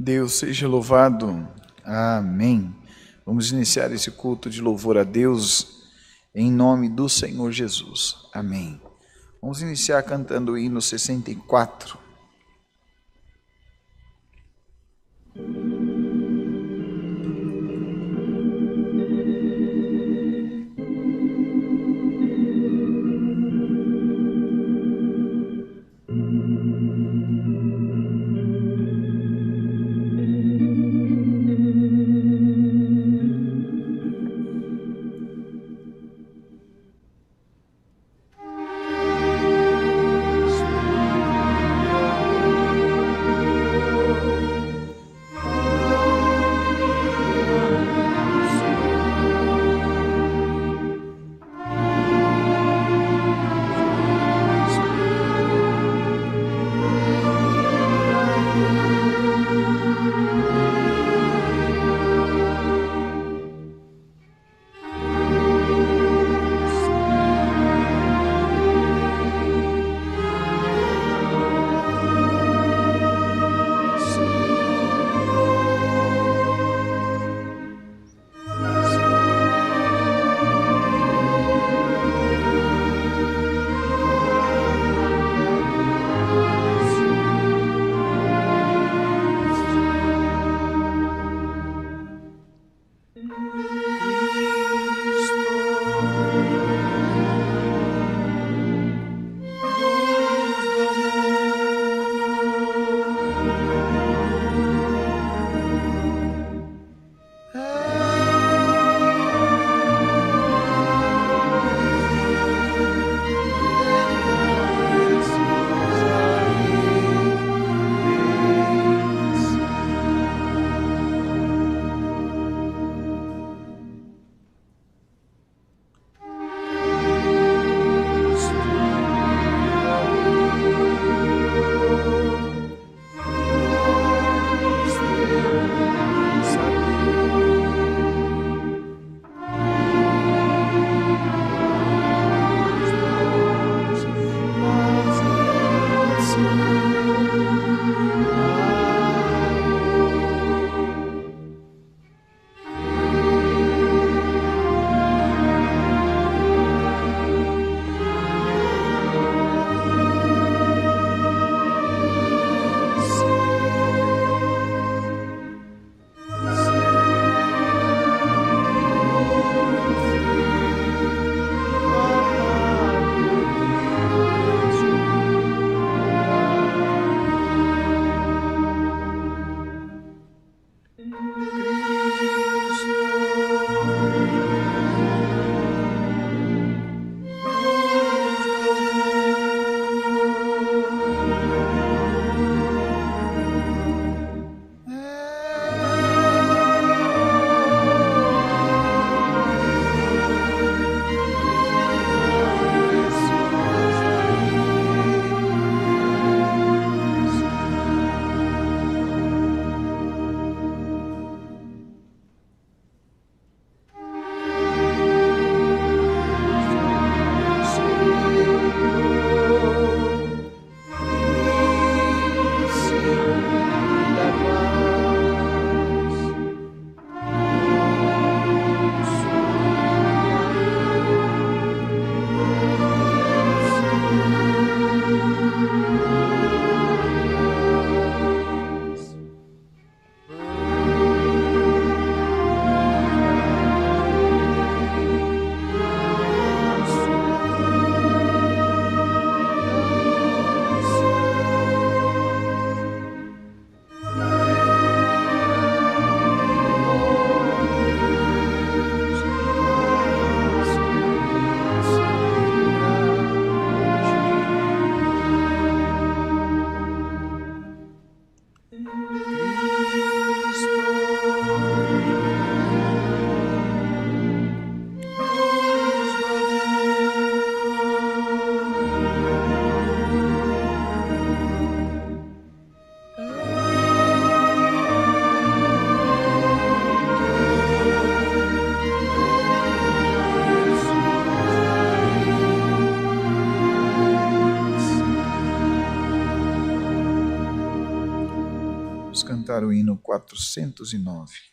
Deus seja louvado. Amém. Vamos iniciar esse culto de louvor a Deus em nome do Senhor Jesus. Amém. Vamos iniciar cantando o hino 64. cantar o hino 409.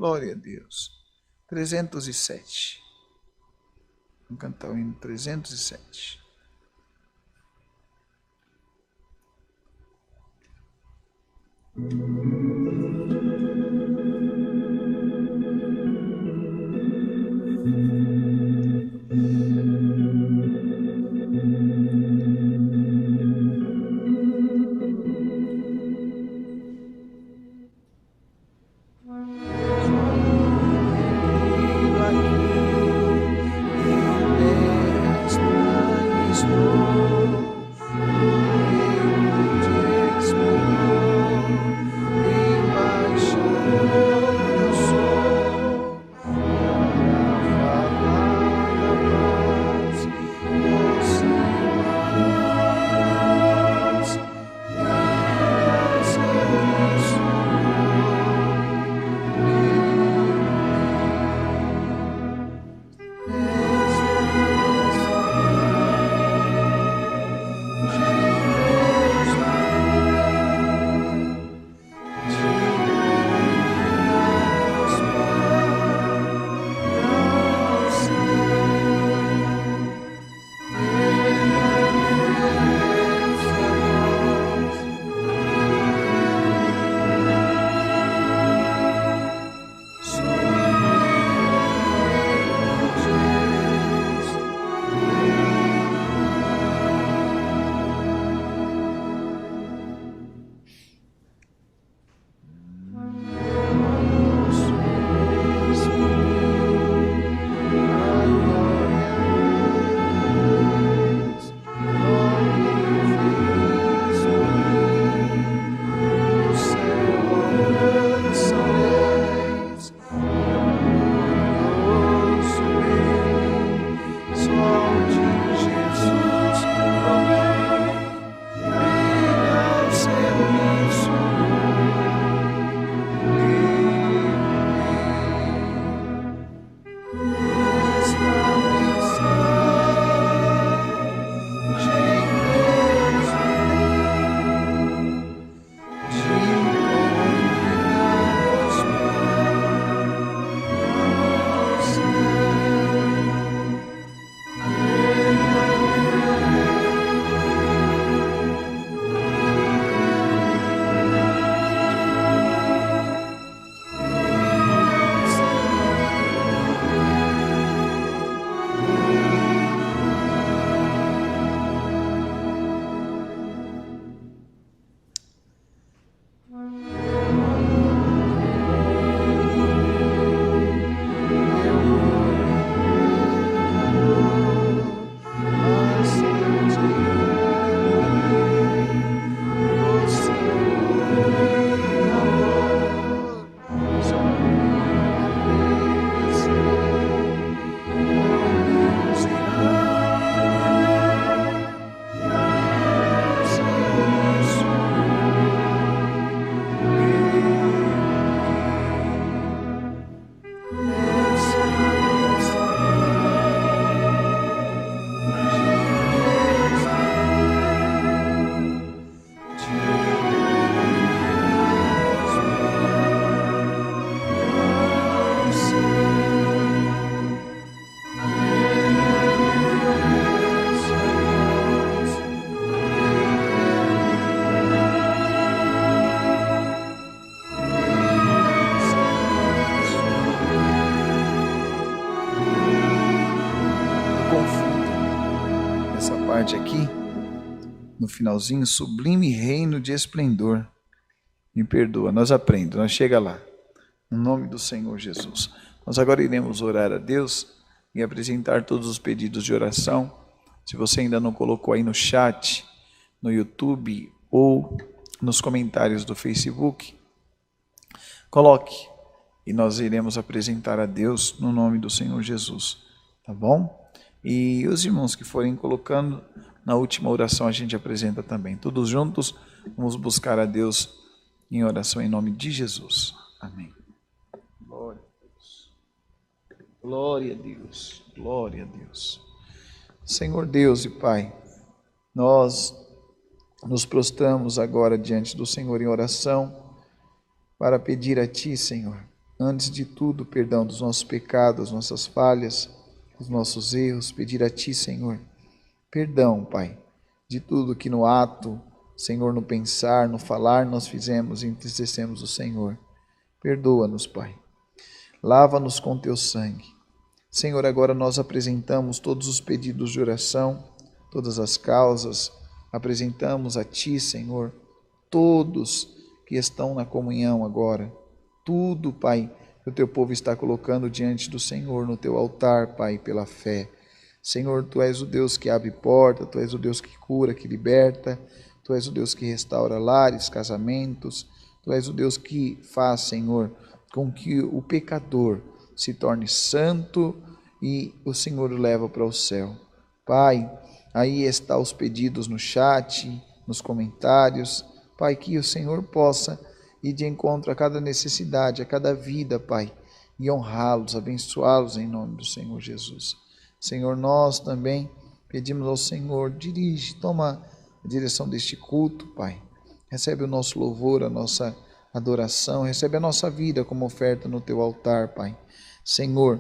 Glória a Deus. 307. Vamos cantar o hino 307. no finalzinho, sublime reino de esplendor. Me perdoa, nós aprendemos, nós chega lá. No nome do Senhor Jesus. Nós agora iremos orar a Deus e apresentar todos os pedidos de oração. Se você ainda não colocou aí no chat, no YouTube ou nos comentários do Facebook, coloque e nós iremos apresentar a Deus no nome do Senhor Jesus, tá bom? E os irmãos que forem colocando, na última oração a gente apresenta também. Todos juntos, vamos buscar a Deus em oração em nome de Jesus. Amém. Glória a Deus. Glória a Deus. Glória a Deus. Senhor Deus e Pai, nós nos prostramos agora diante do Senhor em oração para pedir a Ti, Senhor, antes de tudo, perdão dos nossos pecados, nossas falhas, dos nossos erros, pedir a Ti, Senhor, perdão, Pai, de tudo que no ato, Senhor, no pensar, no falar, nós fizemos e entristecemos o Senhor. Perdoa-nos, Pai. Lava-nos com Teu sangue. Senhor, agora nós apresentamos todos os pedidos de oração, todas as causas, apresentamos a Ti, Senhor, todos que estão na comunhão agora. Tudo, Pai, que o Teu povo está colocando diante do Senhor, no Teu altar, Pai, pela fé. Senhor, Tu és o Deus que abre porta, Tu és o Deus que cura, que liberta, Tu és o Deus que restaura lares, casamentos, Tu és o Deus que faz, Senhor, com que o pecador se torne santo e o Senhor o leva para o céu. Pai, aí estão os pedidos no chat, nos comentários. Pai, que o Senhor possa ir de encontro a cada necessidade, a cada vida, Pai, e honrá-los, abençoá-los em nome do Senhor Jesus. Senhor, nós também pedimos ao Senhor, dirige, toma a direção deste culto, Pai. Recebe o nosso louvor, a nossa adoração, recebe a nossa vida como oferta no Teu altar, Pai. Senhor,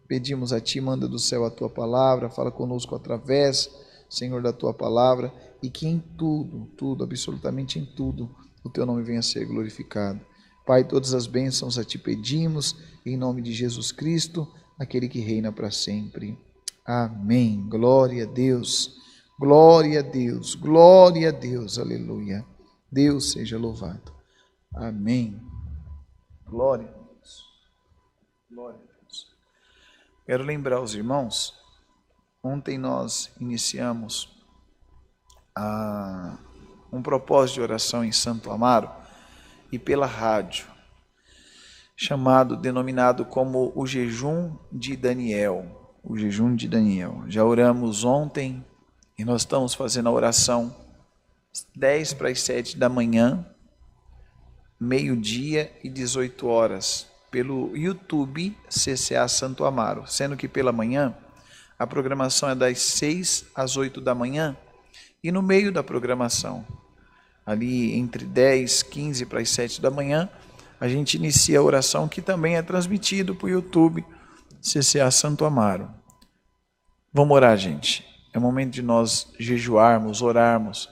pedimos a Ti, manda do céu a Tua palavra, fala conosco através, Senhor, da Tua palavra, e que em tudo, absolutamente em tudo, o Teu nome venha a ser glorificado. Pai, todas as bênçãos a Ti pedimos, em nome de Jesus Cristo, aquele que reina para sempre. Amém. Glória a Deus, glória a Deus, glória a Deus, aleluia. Deus seja louvado. Amém. Glória a Deus. Glória a Deus. Quero lembrar os irmãos, ontem nós iniciamos um propósito de oração em Santo Amaro e pela rádio, denominado como o jejum de Daniel, o jejum de Daniel. Já oramos ontem e nós estamos fazendo a oração 10 para as 7 da manhã, meio-dia e 18 horas, pelo YouTube CCA Santo Amaro, sendo que pela manhã a programação é das 6 às 8 da manhã e no meio da programação, ali entre 10, 15 para as 7 da manhã, a gente inicia a oração que também é transmitido para o YouTube CCA Santo Amaro. Vamos orar, gente. É momento de nós jejuarmos, orarmos.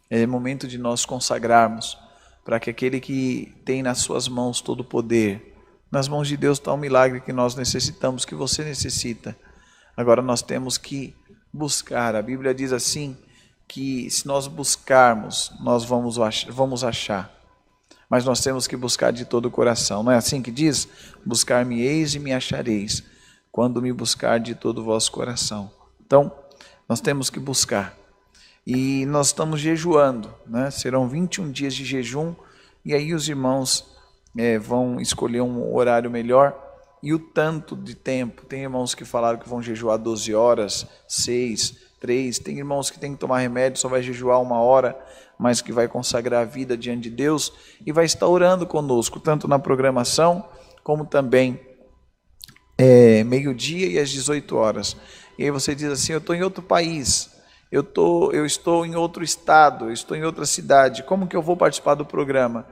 É momento de nós consagrarmos para que aquele que tem nas suas mãos todo o poder, nas mãos de Deus está o milagre que nós necessitamos, que você necessita. Agora nós temos que buscar. A Bíblia diz assim, que se nós buscarmos, nós vamos achar. Mas nós temos que buscar de todo o coração. Não é assim que diz? Buscar-me-eis e me achareis, quando me buscar de todo o vosso coração. Então, nós temos que buscar. E nós estamos jejuando, né? Serão 21 dias de jejum, e aí os irmãos vão escolher um horário melhor e o tanto de tempo. Tem irmãos que falaram que vão jejuar 12 horas, 6, 3. Tem irmãos que tem que tomar remédio, só vai jejuar 1 hora, mas que vai consagrar a vida diante de Deus e vai estar orando conosco, tanto na programação, como também meio-dia e às 18 horas. E aí você diz assim, eu estou em outro país, eu estou em outro estado, eu estou em outra cidade, como que eu vou participar do programa?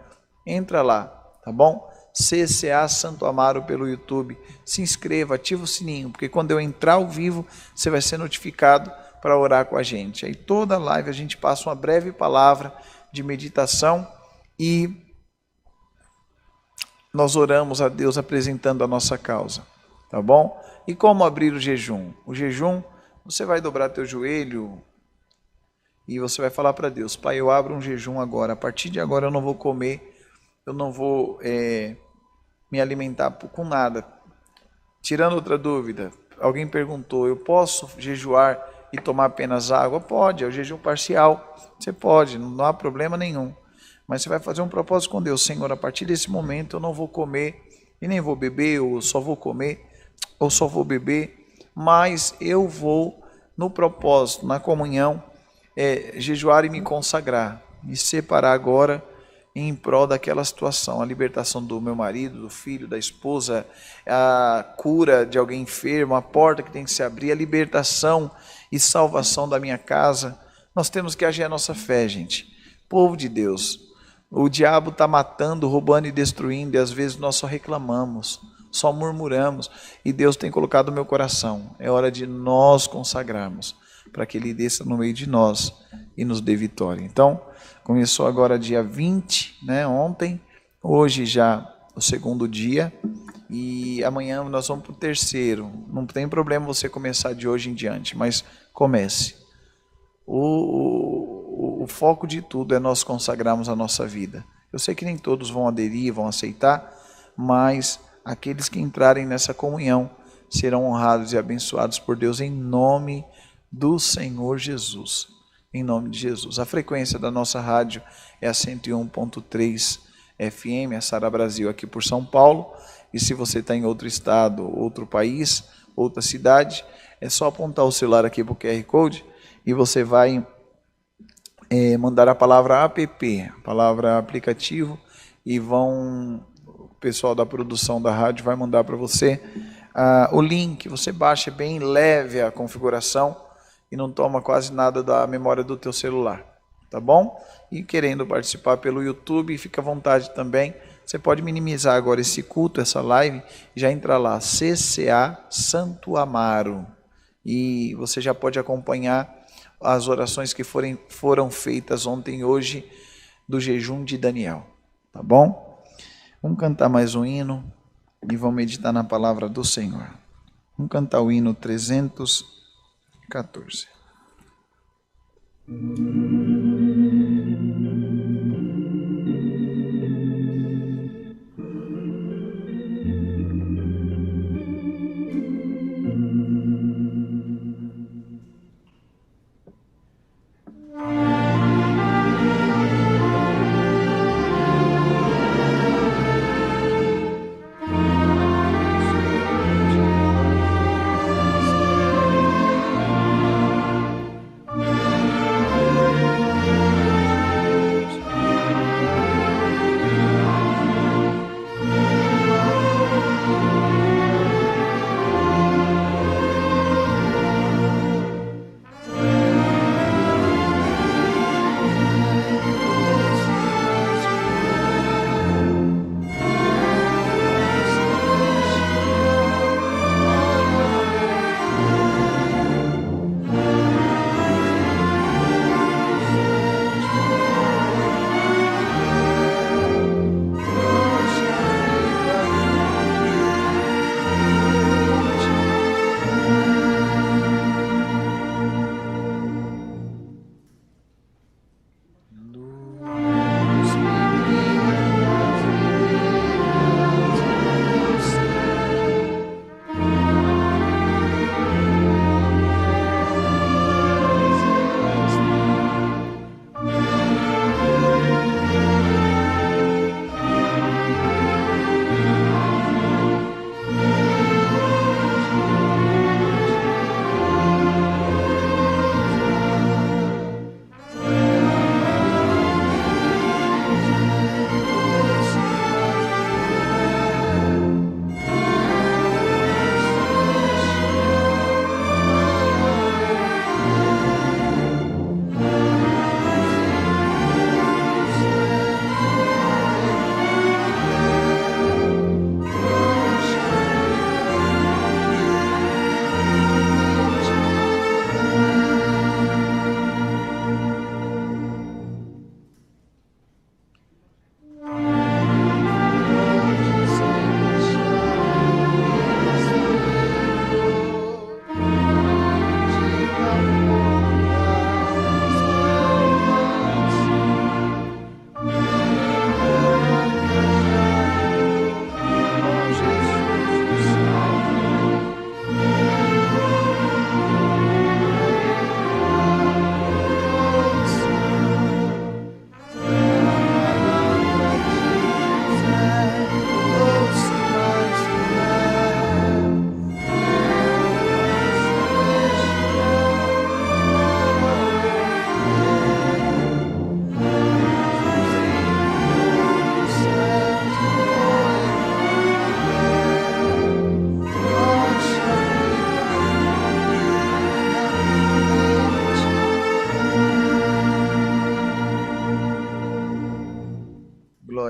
Entra lá, tá bom? CCA Santo Amaro pelo YouTube, se inscreva, ativa o sininho, porque quando eu entrar ao vivo, você vai ser notificado para orar com a gente. Aí toda live a gente passa uma breve palavra de meditação e nós oramos a Deus apresentando a nossa causa, tá bom? E como abrir o jejum? O jejum, você vai dobrar teu joelho E você vai falar para Deus: Pai, eu abro um jejum agora. A partir de agora eu não vou comer, eu não vou me alimentar com nada. Tirando outra dúvida, alguém perguntou: eu posso jejuar e tomar apenas água? Pode, é o jejum parcial. Você pode, não há problema nenhum. Mas você vai fazer um propósito com Deus: Senhor, a partir desse momento eu não vou comer e nem vou beber, ou só vou comer, ou só vou beber, mas eu vou, no propósito, na comunhão, jejuar e me consagrar, me separar agora em prol daquela situação, a libertação do meu marido, do filho, da esposa, a cura de alguém enfermo, a porta que tem que se abrir, a libertação e salvação da minha casa. Nós temos que agir a nossa fé, gente. Povo de Deus, o diabo está matando, roubando e destruindo, e às vezes nós só reclamamos, só murmuramos, e Deus tem colocado no meu coração: é hora de nós consagrarmos, para que Ele desça no meio de nós e nos dê vitória. Então, começou agora dia 20, né, ontem, hoje já o segundo dia, e amanhã nós vamos para o terceiro. Não tem problema você começar de hoje em diante, mas comece. O foco de tudo é nós consagrarmos a nossa vida. Eu sei que nem todos vão aderir, vão aceitar, mas aqueles que entrarem nessa comunhão serão honrados e abençoados por Deus em nome do Senhor Jesus. Em nome de Jesus. A frequência da nossa rádio é a 101.3 FM, a Sara Brasil aqui por São Paulo. E se você está em outro estado, outro país, outra cidade, é só apontar o celular aqui para o QR Code e você vai mandar a palavra app, a palavra aplicativo, e o pessoal da produção da rádio vai mandar para você o link. Você baixa, é bem leve a configuração e não toma quase nada da memória do teu celular, tá bom? E querendo participar pelo YouTube, fica à vontade também. Você pode minimizar agora esse culto, essa live, e já entrar lá, CCA Santo Amaro, e você já pode acompanhar as orações que foram feitas ontem e hoje do jejum de Daniel, tá bom? Vamos cantar mais um hino e vamos meditar na palavra do Senhor. Vamos cantar o hino 314.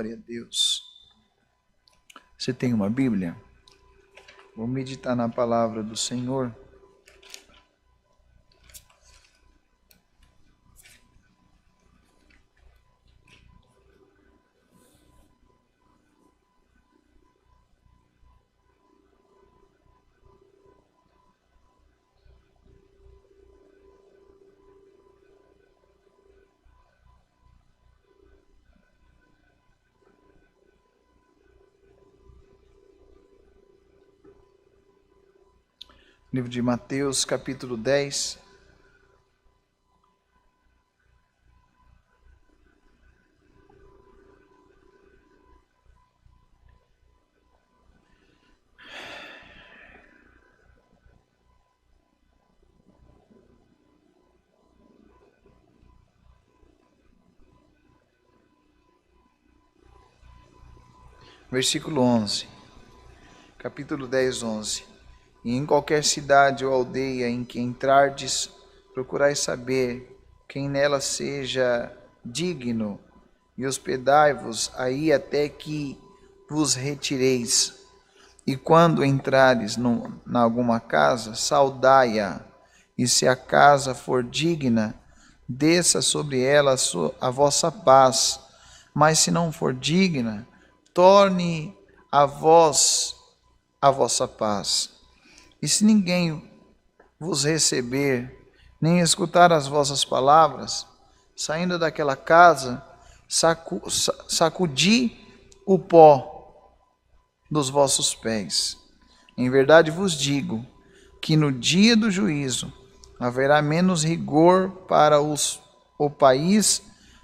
Glória a Deus. Você tem uma Bíblia? Vou meditar na palavra do Senhor. Livro de Mateus, capítulo 10. Versículo 11. Capítulo 10, 11. E em qualquer cidade ou aldeia em que entrardes, procurai saber quem nela seja digno, e hospedai-vos aí até que vos retireis. E quando entrares na alguma casa, saudai-a, e se a casa for digna, desça sobre ela a vossa paz. Mas se não for digna, torne a vós a vossa paz. E se ninguém vos receber, nem escutar as vossas palavras, saindo daquela casa, sacudi o pó dos vossos pés. Em verdade vos digo que no dia do juízo haverá menos rigor para o país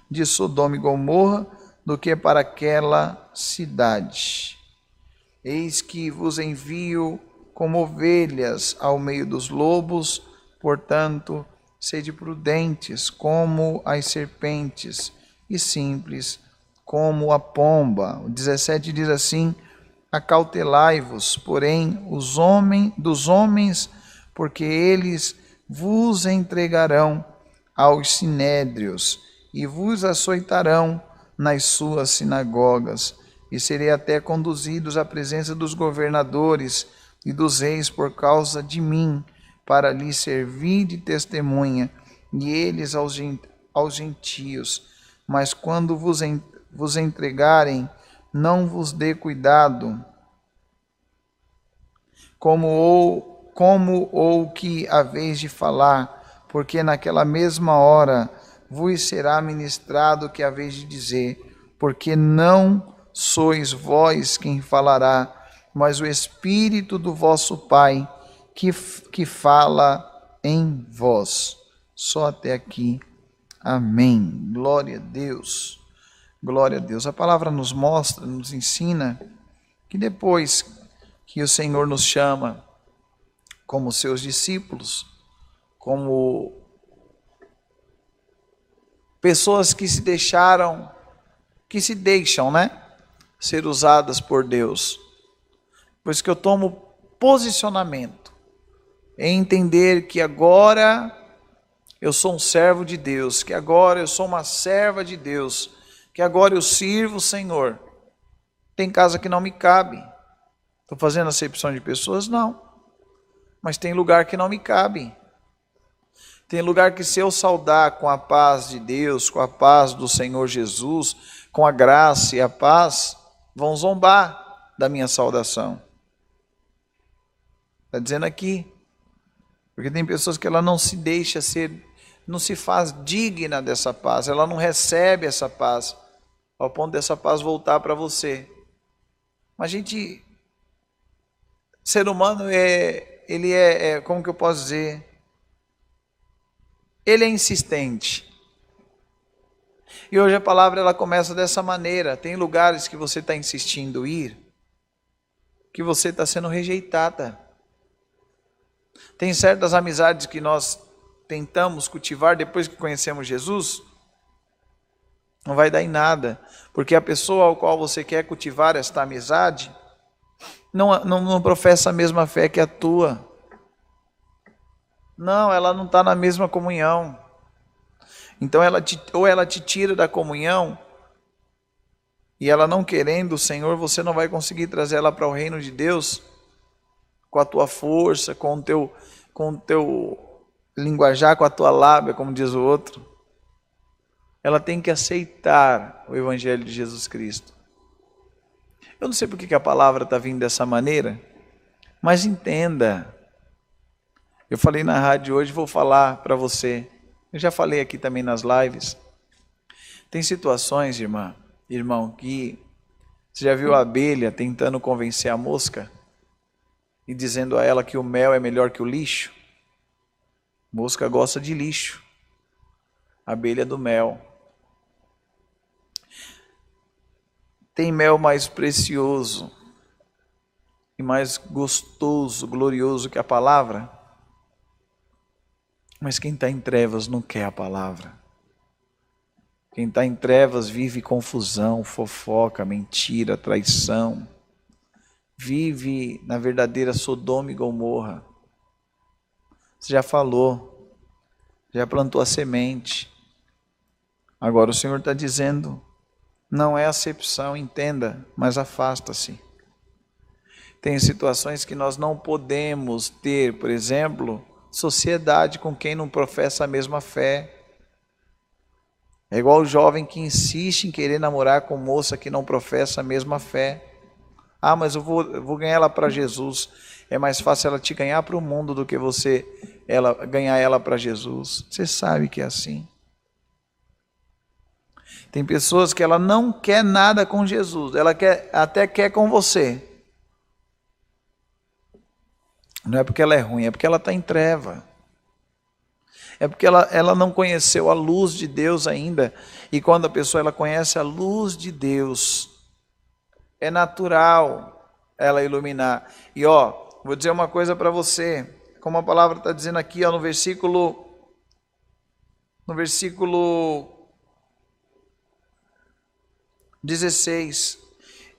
de Sodoma e Gomorra do que para aquela cidade. Eis que vos envio como ovelhas ao meio dos lobos, portanto, sede prudentes como as serpentes e simples como a pomba. O 17 diz assim: acautelai-vos, porém, dos homens, porque eles vos entregarão aos sinédrios e vos açoitarão nas suas sinagogas, e serei até conduzidos à presença dos governadores e dos reis por causa de mim, para lhes servir de testemunha, e eles aos gentios. Mas quando vos entregarem, não vos dê cuidado, como ou que haveis de falar, porque naquela mesma hora vos será ministrado o que haveis de dizer, porque não sois vós quem falará, mas o Espírito do vosso Pai que fala em vós. Só até aqui. Amém. Glória a Deus. Glória a Deus. A palavra nos mostra, nos ensina que depois que o Senhor nos chama como seus discípulos, como pessoas que se deixam, né, ser usadas por Deus. Pois que eu tomo posicionamento em entender que agora eu sou um servo de Deus, que agora eu sou uma serva de Deus, que agora eu sirvo o Senhor. Tem casa que não me cabe. Estou fazendo acepção de pessoas? Não. Mas tem lugar que não me cabe. Tem lugar que se eu saudar com a paz de Deus, com a paz do Senhor Jesus, com a graça e a paz, vão zombar da minha saudação. Está dizendo aqui. Porque tem pessoas que ela não se deixa ser, não se faz digna dessa paz, ela não recebe essa paz, ao ponto dessa paz voltar para você. Mas ser humano ele é, como que eu posso dizer? Ele é insistente. E hoje a palavra ela começa dessa maneira. Tem lugares que você está insistindo em ir, que você está sendo rejeitada. Tem certas amizades que nós tentamos cultivar depois que conhecemos Jesus, não vai dar em nada, porque a pessoa ao qual você quer cultivar esta amizade não professa a mesma fé que a tua. Não, ela não está na mesma comunhão. Então ela te tira da comunhão e ela não querendo o Senhor, você não vai conseguir trazer ela para o reino de Deus com a tua força, com o teu linguajar, com a tua lábia, como diz o outro. Ela tem que aceitar o Evangelho de Jesus Cristo. Eu não sei por que a palavra está vindo dessa maneira, mas entenda. Eu falei na rádio hoje, vou falar para você. Eu já falei aqui também nas lives. Tem situações, irmão, que você já viu a abelha tentando convencer a mosca e dizendo a ela que o mel é melhor que o lixo? Mosca gosta de lixo, a abelha do mel. Tem mel mais precioso e mais gostoso, glorioso que a palavra? Mas quem está em trevas não quer a palavra. Quem está em trevas vive confusão, fofoca, mentira, traição. Vive na verdadeira Sodoma e Gomorra. Você já falou, já plantou a semente. Agora o Senhor está dizendo, não é acepção, entenda, mas afasta-se. Tem situações que nós não podemos ter, por exemplo, sociedade com quem não professa a mesma fé. É igual o jovem que insiste em querer namorar com moça que não professa a mesma fé. Ah, mas eu vou ganhar ela para Jesus. É mais fácil ela te ganhar para o mundo do que ganhar ela para Jesus. Você sabe que é assim. Tem pessoas que ela não quer nada com Jesus, ela até quer com você. Não é porque ela é ruim, é porque ela está em treva. É porque ela não conheceu a luz de Deus ainda. E quando a pessoa ela conhece a luz de Deus, é natural ela iluminar. E vou dizer uma coisa para você, como a palavra está dizendo aqui, no versículo 16.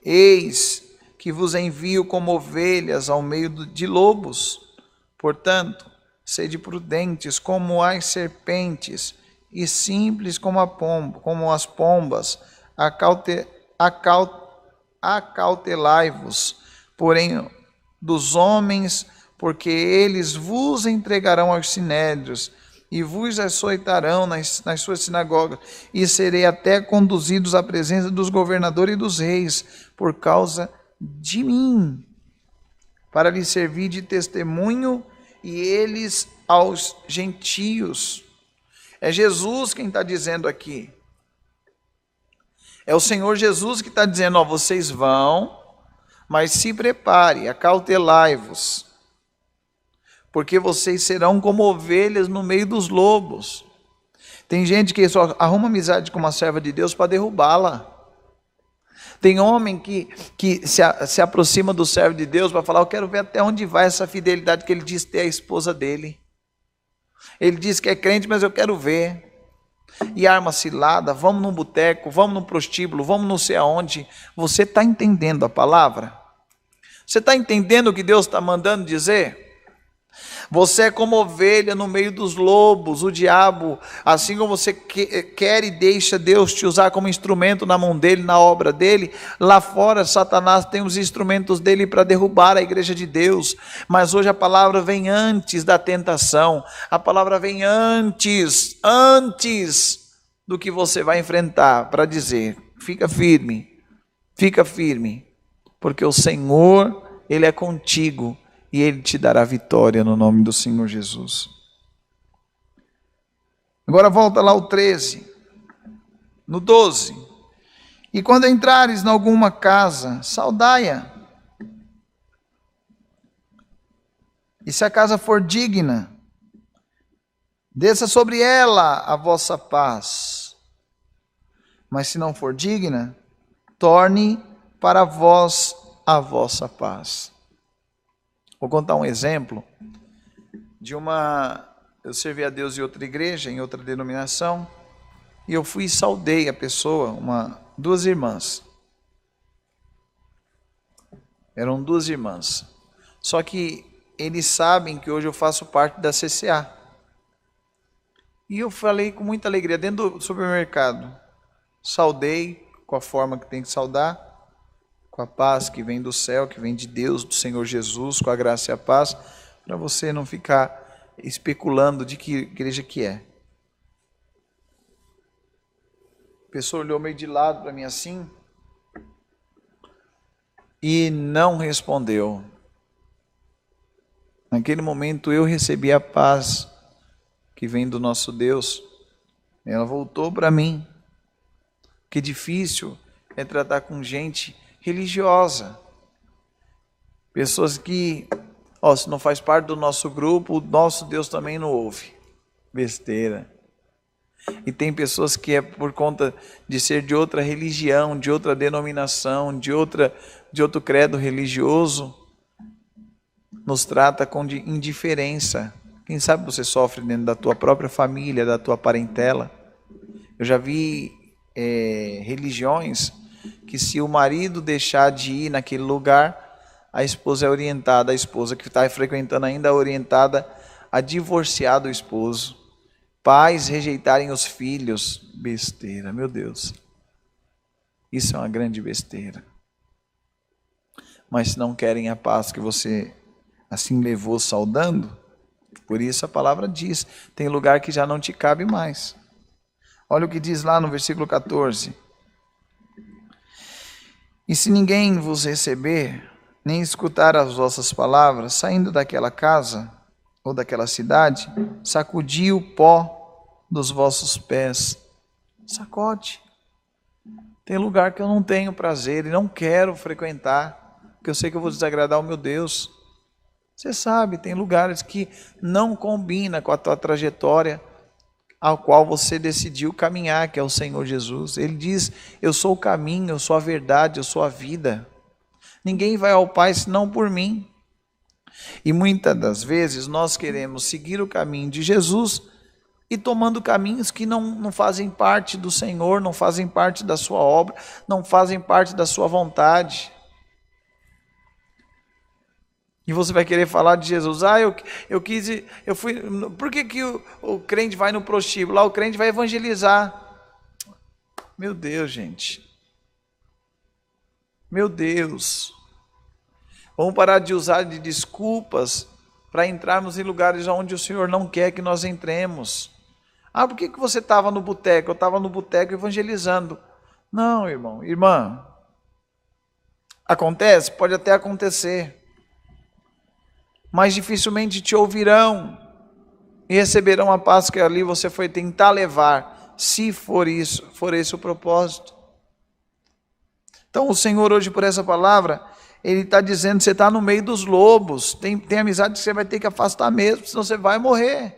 Eis que vos envio como ovelhas ao meio de lobos. Portanto, sede prudentes como as serpentes e simples como as pombas. Acautelai-vos, porém, dos homens, porque eles vos entregarão aos sinédrios e vos açoitarão nas suas sinagogas, e serei até conduzidos à presença dos governadores e dos reis, por causa de mim, para lhes servir de testemunho, e eles aos gentios. É Jesus quem está dizendo aqui. É o Senhor Jesus que está dizendo, vocês vão, mas se prepare, acautelai-vos, porque vocês serão como ovelhas no meio dos lobos. Tem gente que só arruma amizade com uma serva de Deus para derrubá-la. Tem homem que se aproxima do servo de Deus para falar, eu quero ver até onde vai essa fidelidade que ele diz ter à esposa dele. Ele diz que é crente, mas eu quero ver. E arma cilada, vamos num boteco, vamos num prostíbulo, vamos não sei aonde. Você está entendendo a palavra? Você está entendendo o que Deus está mandando dizer? Você é como ovelha no meio dos lobos, o diabo, assim como você quer e deixa Deus te usar como instrumento na mão dele, na obra dele, lá fora Satanás tem os instrumentos dele para derrubar a igreja de Deus, mas hoje a palavra vem antes da tentação, a palavra vem antes do que você vai enfrentar, para dizer, fica firme, porque o Senhor, Ele é contigo, e Ele te dará vitória no nome do Senhor Jesus. Agora volta lá o 13, no 12. E quando entrares em alguma casa, saudai-a. E se a casa for digna, desça sobre ela a vossa paz. Mas se não for digna, torne para vós a vossa paz. Vou contar um exemplo de eu servi a Deus em outra igreja, em outra denominação, e eu fui e saudei a pessoa, duas irmãs. Eram duas irmãs. Só que eles sabem que hoje eu faço parte da CCA. E eu falei com muita alegria, dentro do supermercado, saudei, com a forma que tem que saudar, com a paz que vem do céu, que vem de Deus, do Senhor Jesus, com a graça e a paz, para você não ficar especulando de que igreja que é. A pessoa olhou meio de lado para mim assim e não respondeu. Naquele momento eu recebi a paz que vem do nosso Deus. Ela voltou para mim. Que difícil é tratar com gente religiosa. Pessoas que, se não faz parte do nosso grupo, o nosso Deus também não ouve. Besteira. E tem pessoas que é por conta de ser de outra religião, de outra denominação, de outro credo religioso, nos trata com indiferença. Quem sabe você sofre dentro da tua própria família, da tua parentela. Eu já vi religiões que se o marido deixar de ir naquele lugar, a esposa é orientada, a esposa que está frequentando ainda é orientada a divorciar do esposo. Pais rejeitarem os filhos. Besteira, meu Deus. Isso é uma grande besteira. Mas se não querem a paz que você assim levou saudando, por isso a palavra diz, tem lugar que já não te cabe mais. Olha o que diz lá no versículo 14. E se ninguém vos receber, nem escutar as vossas palavras, saindo daquela casa ou daquela cidade, sacudi o pó dos vossos pés. Sacode. Tem lugar que eu não tenho prazer e não quero frequentar, porque eu sei que eu vou desagradar o meu Deus. Você sabe, tem lugares que não combina com a tua trajetória, ao qual você decidiu caminhar, que é o Senhor Jesus. Ele diz, eu sou o caminho, eu sou a verdade, eu sou a vida. Ninguém vai ao Pai senão por mim. E muitas das vezes nós queremos seguir o caminho de Jesus e tomando caminhos que não fazem parte do Senhor, não fazem parte da sua obra, não fazem parte da sua vontade. E você vai querer falar de Jesus. Eu fui. Por que o crente vai no prostíbulo? Lá o crente vai evangelizar. Meu Deus, gente. Meu Deus. Vamos parar de usar de desculpas para entrarmos em lugares onde o Senhor não quer que nós entremos. Por que você estava no boteco? Eu estava no boteco evangelizando. Não, irmão, irmã. Acontece? Pode até acontecer. Mas dificilmente te ouvirão e receberão a paz que ali você foi tentar levar, se for esse o propósito. Então o Senhor hoje, por essa palavra, Ele está dizendo que você está no meio dos lobos, tem amizade que você vai ter que afastar mesmo, senão você vai morrer.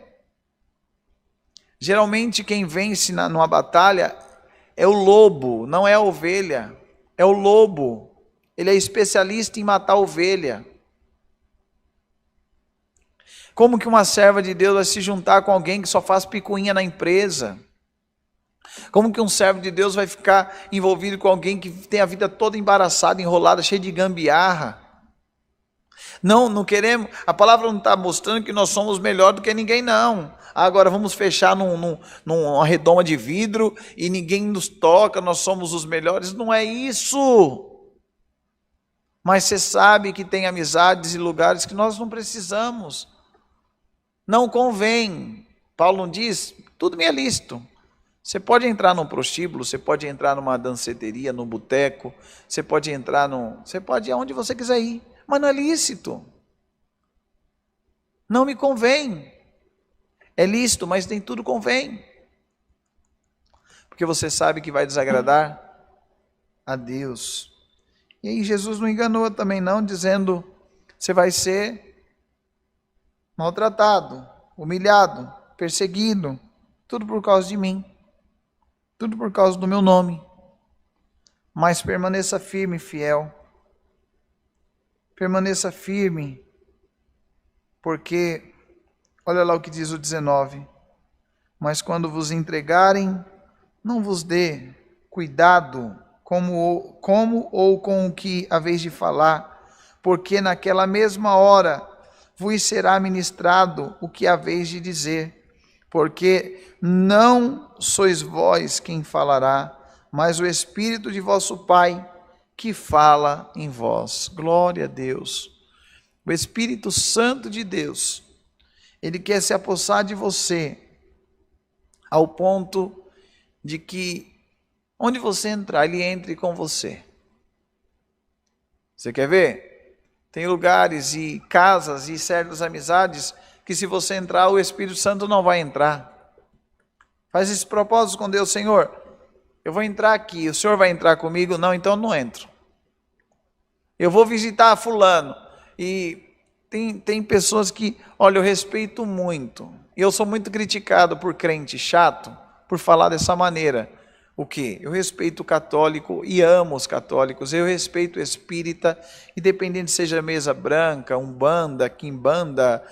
Geralmente quem vence numa batalha é o lobo, não é a ovelha, é o lobo. Ele é especialista em matar a ovelha. Como que uma serva de Deus vai se juntar com alguém que só faz picuinha na empresa? Como que um servo de Deus vai ficar envolvido com alguém que tem a vida toda embaraçada, enrolada, cheia de gambiarra? Não queremos, a palavra não está mostrando que nós somos melhor do que ninguém, não. Agora vamos fechar numa redoma de vidro e ninguém nos toca, nós somos os melhores. Não é isso. Mas você sabe que tem amizades e lugares que nós não precisamos. Não convém. Paulo não diz, tudo me é lícito. Você pode entrar num prostíbulo, você pode entrar numa danceteria, num boteco, você pode ir aonde você quiser ir, mas não é lícito. Não me convém. É lícito, mas nem tudo convém. Porque você sabe que vai desagradar a Deus. E aí Jesus não enganou também não, dizendo, você vai ser maltratado, humilhado, perseguido, tudo por causa de mim, tudo por causa do meu nome. Mas permaneça firme, fiel. Permaneça firme, porque, olha lá o que diz o 19, mas quando vos entregarem, não vos dê cuidado como ou com o que haveis de falar, porque naquela mesma hora vos será ministrado o que haveis de dizer, porque não sois vós quem falará, mas o Espírito de vosso Pai que fala em vós. Glória a Deus. O Espírito Santo de Deus, ele quer se apossar de você, ao ponto de que, onde você entrar, ele entre com você. Você quer ver? Tem lugares e casas e certas amizades que se você entrar, o Espírito Santo não vai entrar. Faz esse propósito com Deus: Senhor, eu vou entrar aqui, o Senhor vai entrar comigo? Não, então eu não entro. Eu vou visitar fulano, e tem pessoas que, olha, eu respeito muito, e eu sou muito criticado por crente chato, por falar dessa maneira. O quê? Eu respeito o católico e amo os católicos, eu respeito o espírita, independente seja mesa branca, umbanda, quimbanda,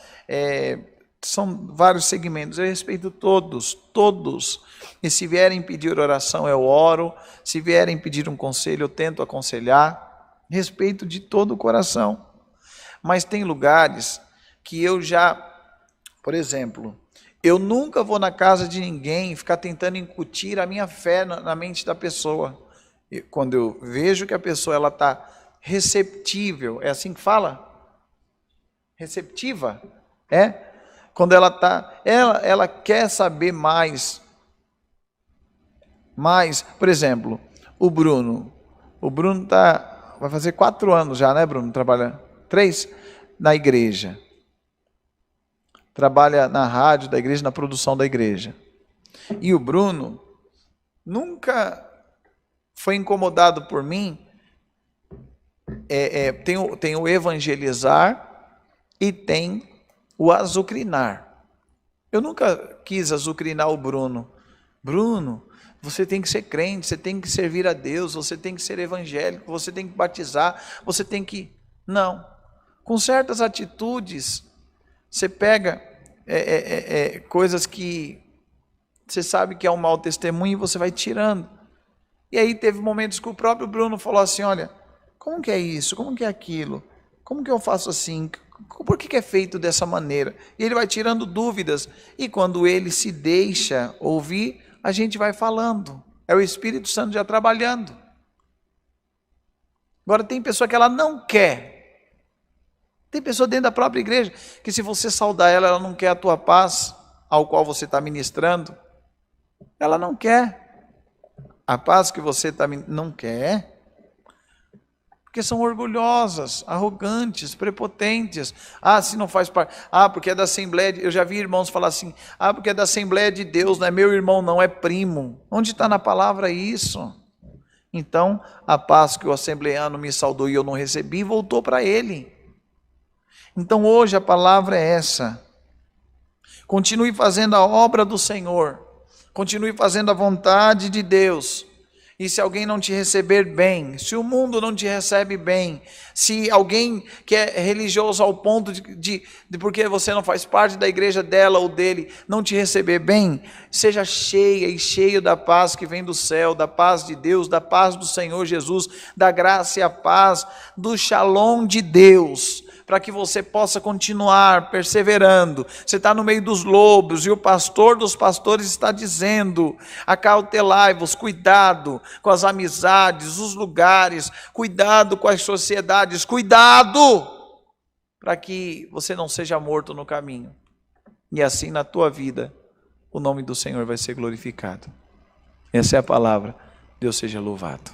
são vários segmentos, eu respeito todos, e se vierem pedir oração eu oro, se vierem pedir um conselho eu tento aconselhar, respeito de todo o coração. Mas tem lugares que eu já, por exemplo, eu nunca vou na casa de ninguém ficar tentando incutir a minha fé na mente da pessoa. Quando eu vejo que a pessoa está receptível, é assim que fala? Receptiva? Quando ela quer saber mais, por exemplo, o Bruno vai fazer 4 anos já, né, Bruno? Trabalha 3 na igreja. Trabalha na rádio da igreja, na produção da igreja. E o Bruno nunca foi incomodado por mim. Tem o evangelizar e tem o azucrinar. Eu nunca quis azucrinar o Bruno. Bruno, você tem que ser crente, você tem que servir a Deus, você tem que ser evangélico, você tem que batizar, você tem que... Não. Com certas atitudes... Você pega coisas que você sabe que é um mau testemunho e você vai tirando. E aí teve momentos que o próprio Bruno falou assim: olha, como que é isso? Como que é aquilo? Como que eu faço assim? Por que é feito dessa maneira? E ele vai tirando dúvidas. E quando ele se deixa ouvir, a gente vai falando. É o Espírito Santo já trabalhando. Agora tem pessoa que ela não quer. Tem pessoa dentro da própria igreja que se você saudar ela não quer a tua paz, ao qual você está ministrando. Ela não quer. A paz que você não quer. Porque são orgulhosas, arrogantes, prepotentes. Se não faz parte. Porque é da Assembleia. Eu já vi irmãos falar assim: porque é da Assembleia de Deus, não é meu irmão, não, é primo. Onde está na palavra isso? Então, a paz que o assembleano me saudou e eu não recebi, voltou para ele. Então hoje a palavra é essa: continue fazendo a obra do Senhor, continue fazendo a vontade de Deus, e se alguém não te receber bem, se o mundo não te recebe bem, se alguém que é religioso ao ponto de porque você não faz parte da igreja dela ou dele, não te receber bem, seja cheia e cheio da paz que vem do céu, da paz de Deus, da paz do Senhor Jesus, da graça e a paz, do shalom de Deus, para que você possa continuar perseverando. Você está no meio dos lobos e o pastor dos pastores está dizendo: acautelai-vos, cuidado com as amizades, os lugares, cuidado com as sociedades, cuidado, para que você não seja morto no caminho. E assim na tua vida, o nome do Senhor vai ser glorificado. Essa é a palavra. Deus seja louvado.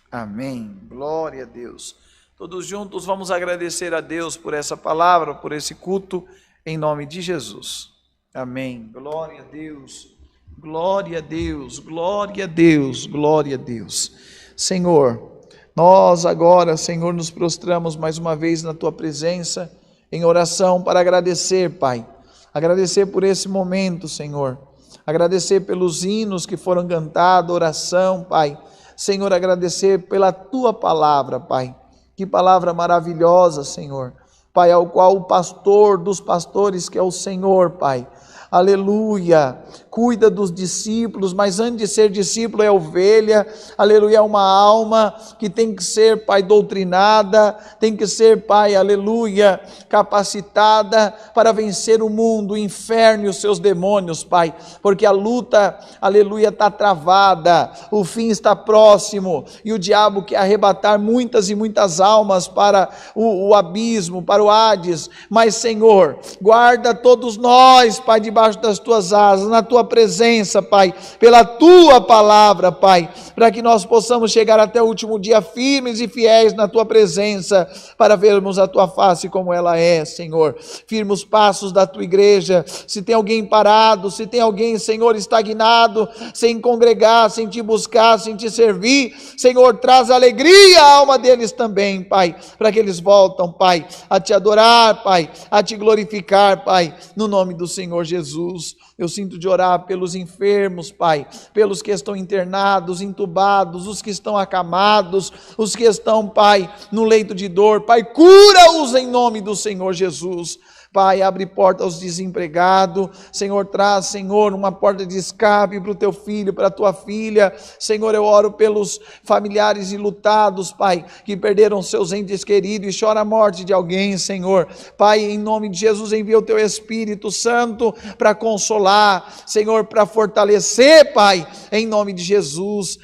Amém. Glória a Deus. Todos juntos vamos agradecer a Deus por essa palavra, por esse culto, em nome de Jesus. Amém. Glória a Deus, glória a Deus, glória a Deus, glória a Deus. Senhor, nós agora, Senhor, nos prostramos mais uma vez na Tua presença, em oração para agradecer, Pai. Agradecer por esse momento, Senhor. Agradecer pelos hinos que foram cantados, oração, Pai. Senhor, agradecer pela Tua palavra, Pai. Que palavra maravilhosa, Senhor. Pai, ao qual o pastor dos pastores, que é o Senhor, Pai, aleluia, cuida dos discípulos, mas antes de ser discípulo é ovelha, aleluia, é uma alma que tem que ser, Pai, doutrinada, tem que ser, Pai, aleluia, capacitada para vencer o mundo, o inferno e os seus demônios, Pai, porque a luta, aleluia, está travada, o fim está próximo, e o diabo quer arrebatar muitas e muitas almas para o abismo, para o Hades, mas Senhor, guarda todos nós, Pai, debaixo das tuas asas, na tua presença, Pai, pela tua palavra, Pai, para que nós possamos chegar até o último dia firmes e fiéis na tua presença, para vermos a tua face como ela é, Senhor. Firma os passos da tua igreja. Se tem alguém parado, se tem alguém, Senhor, estagnado, sem congregar, sem te buscar, sem te servir, Senhor, traz alegria à alma deles também, Pai, para que eles voltam, Pai, a te adorar, Pai, a te glorificar, Pai, no nome do Senhor Jesus. Eu sinto de orar pelos enfermos, Pai, pelos que estão internados, entubados, os que estão acamados, os que estão, Pai, no leito de dor, Pai, cura-os em nome do Senhor Jesus. Pai, abre porta aos desempregados, Senhor, traz, Senhor, uma porta de escape para o teu filho, para a tua filha, Senhor, eu oro pelos familiares enlutados, Pai, que perderam seus entes queridos e chora a morte de alguém, Senhor, Pai, em nome de Jesus, envia o teu Espírito Santo para consolar, Senhor, para fortalecer, Pai, em nome de Jesus.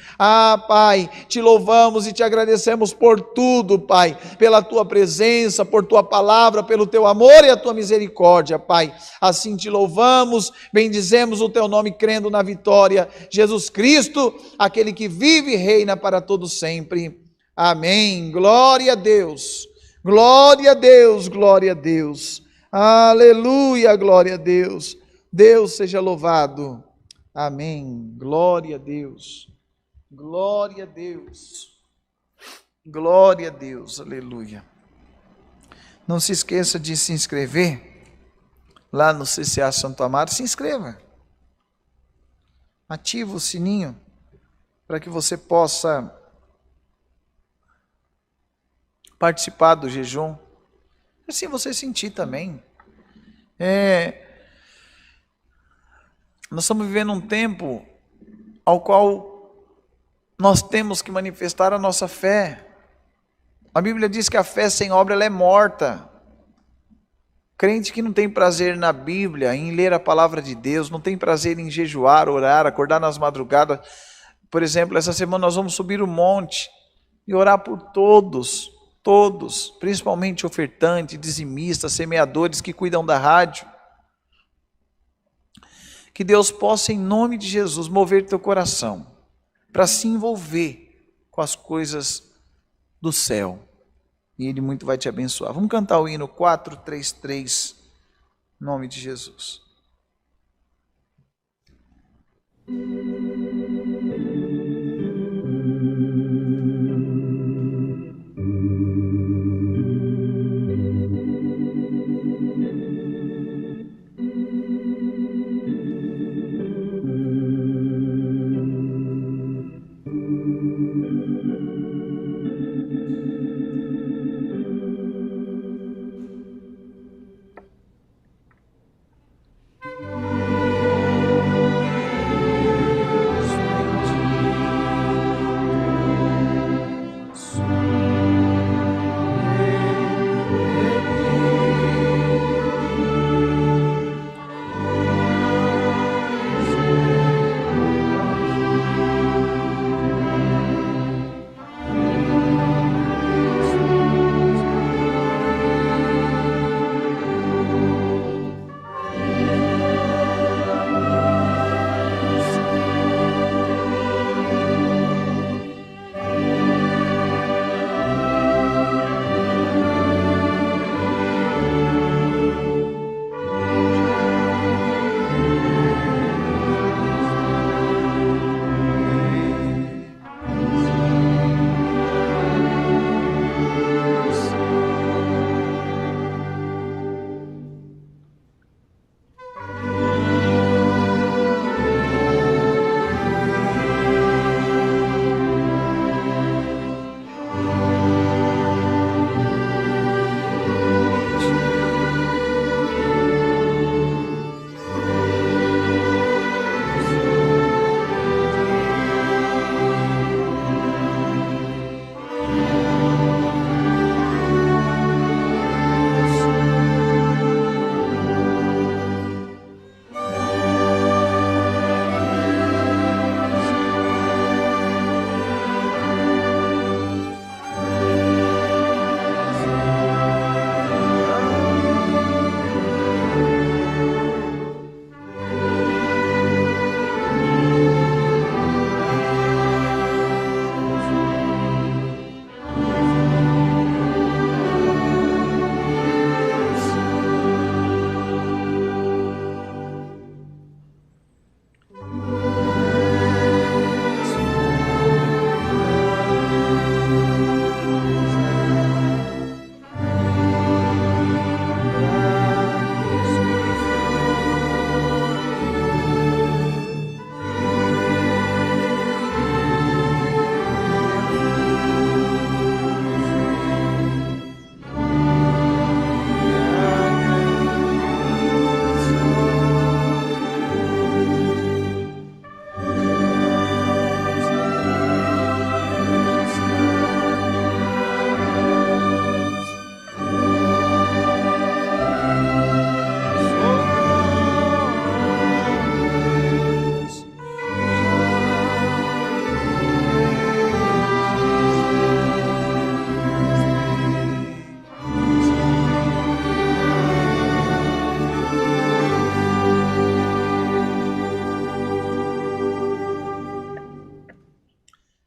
Pai, te louvamos e te agradecemos por tudo, Pai, pela tua presença, por tua palavra, pelo teu amor e a tua misericórdia, Pai. Assim te louvamos, bendizemos o teu nome, crendo na vitória. Jesus Cristo, aquele que vive e reina para todo sempre. Amém. Glória a Deus. Glória a Deus, glória a Deus. Aleluia, glória a Deus. Deus seja louvado. Amém. Glória a Deus. Glória a Deus. Glória a Deus. Aleluia. Não se esqueça de se inscrever lá no CCA Santo Amaro. Se inscreva. Ativa o sininho para que você possa participar do jejum. Assim você sentir também. Nós estamos vivendo um tempo ao qual nós temos que manifestar a nossa fé. A Bíblia diz que a fé sem obra ela é morta. Crente que não tem prazer na Bíblia, em ler a palavra de Deus, não tem prazer em jejuar, orar, acordar nas madrugadas. Por exemplo, essa semana nós vamos subir o monte e orar por todos, principalmente ofertantes, dizimistas, semeadores que cuidam da rádio. Que Deus possa, em nome de Jesus, mover teu coração para se envolver com as coisas do céu. E Ele muito vai te abençoar. Vamos cantar o hino 433, em nome de Jesus.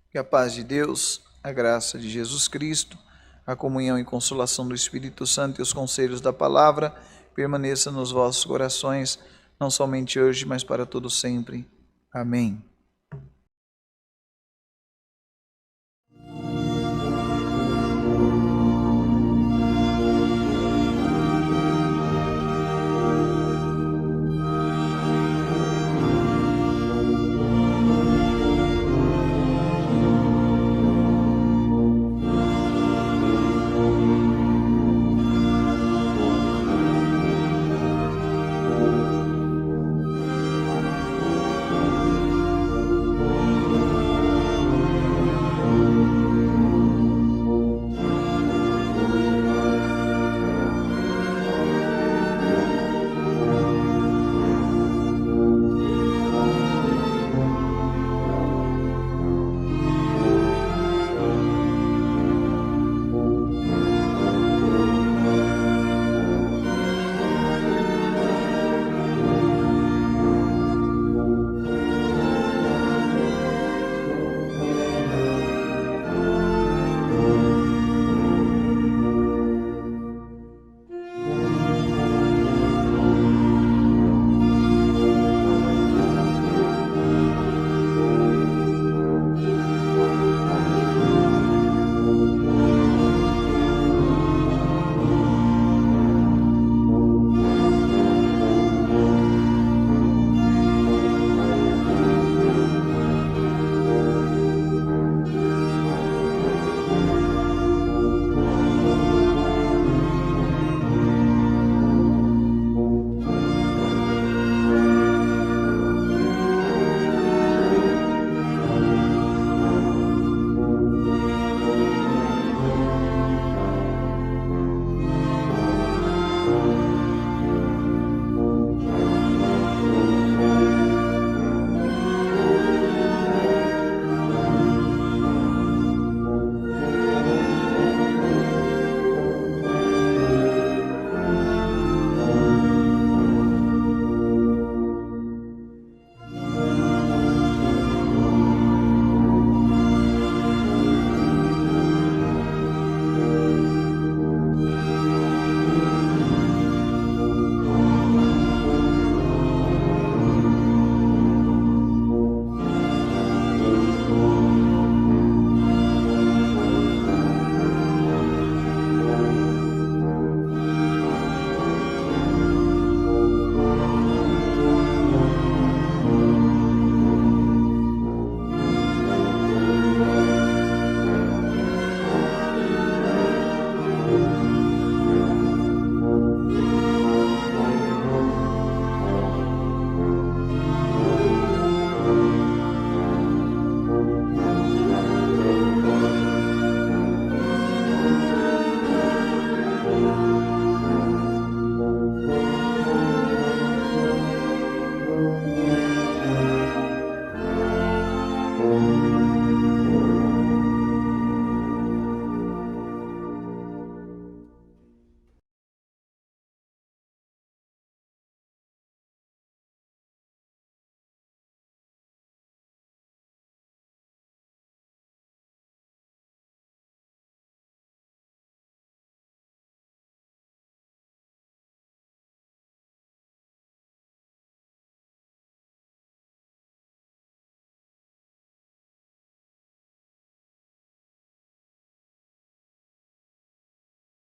Que a paz de Deus, a graça de Jesus Cristo, a comunhão e consolação do Espírito Santo e os conselhos da palavra permaneça nos vossos corações, não somente hoje, mas para todo sempre. Amém.